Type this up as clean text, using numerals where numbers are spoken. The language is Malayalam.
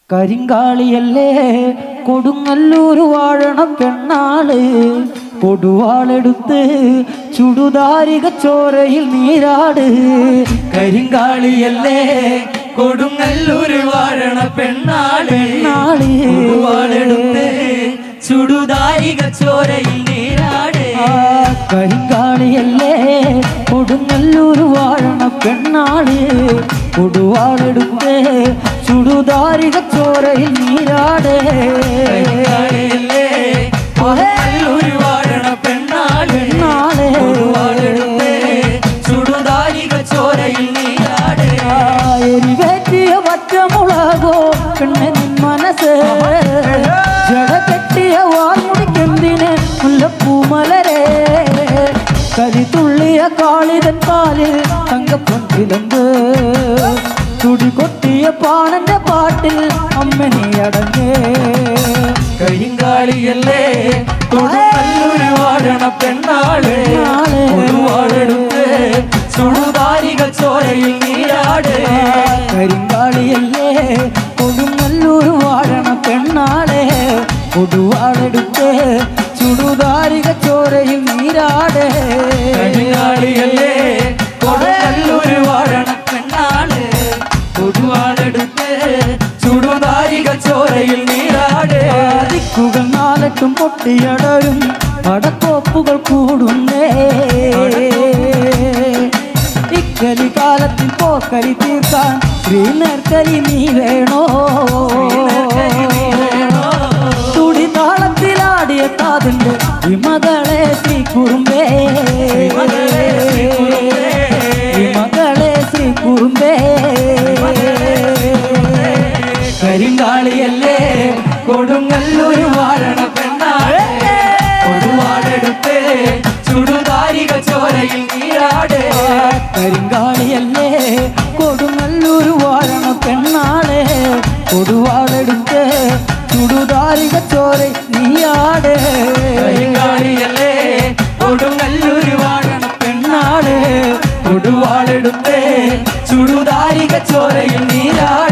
കരിങ്കാളിയല്ലേ കൊടുങ്ങല്ലൂർ വാഴണ പെണ്ണാള് കൊടുവാളെടുത്ത് ചുടുതാരിക ചോരയിൽ നീരാട്. കരിങ്കാളിയല്ലേ കൊടുങ്ങല്ലൂർ വാഴണ പെണ്ണാള് കൊടുവാളെടുത്ത് ചുടുതാരിക ചോരയിൽ നീരാട്. കരിങ്കാളിയല്ലേ കൊടുങ്ങല്ലൂർ വാഴണ പെണ്ണാള് കൊടുവാളെടുത്ത് ചുടുതാരിക ചോരയിൽ നീരാട്. കരിങ്കാളിയല്ലേ കൊടുങ്ങല്ലൂർ വാഴണ പെണ്ണാള് കൊടുവാളെടുത്ത് ചുടുതാരിക ചോരയിൽ നീരാട്. എരിവേറ്റിയ പച്ചമുളകോ പെണ്ണെ നിൻ മനസ്സ് ജട കെട്ടിയ വാൽമുടിക്കെന്തിന് മുല്ലപ്പൂമലരെ കരിതുള്ളിയ കാളിതൻ പാലിൽ തങ്കപ്പൊൻകിലമ്പ് തുടി കൊട്ടിയ പാണന്റെ പാട്ടിൽ അമ്മ നീ അടങ്ങേ. കരിങ്കാളിയല്ലേ കൊടുങ്ങല്ലൂർ വാഴണ പെണ്ണാള് കൊടുവാളെടുത്ത് ചുടുതാരിക ചോരയിൽ നീരാട്. കരിങ്കാളിയല്ലേ കൊടുങ്ങല്ലൂർ വാഴണ പെണ്ണാളെ കൊടുവാളെടുത്ത് ചുടുതാരിക ചോരയിൽ നീരാട്. കരിങ്കാളിയല്ലേ കൊടുങ്ങല്ലൂർ വാഴണ പെണ്ണാള് കൊടുവാളെടുത്ത് ചുടുതാരിക ചോരയിൽ നീരാട്. ദിക്കുകൾ നാലട്ടും പൊട്ടിയടരും പടക്കോപ്പുകൾ കൂടുന്നേ. ഇക്കലി കാലത്തിൽ പോക്കലി തീർക്കാൻ ശ്രീനർക്കലി നീ വേണോ. തുടി താളത്തിലാടിയ കാതിന്റെ വിമകളെ ശ്രീ കുറുമ്പേ വിമകളെ ശ്രീ കുറുമ്പേ. കരിങ്കാളിയല്ലേ കൊടുങ്ങല്ലൂർ വാഴണ പെണ്ണാള് കൊടുവാളെടുത്ത് ചുടുതാരിക ചോരയിൽ നീരാട്. കരിങ്കാളിയല്ലേ കൊടുങ്ങല്ലൂർ വാഴണ പെണ്ണാളെ കൊടുവാളെടുത്ത് ചുടുതാരിക ചോര നീയാട്. കരിങ്കാളിയല്ലേ കൊടുങ്ങല്ലൂർ വാഴണ പെണ്ണാള് കൊടുവാളെടുത്ത് ചുടുതാരിക ചോരയിൽ നീരാട്.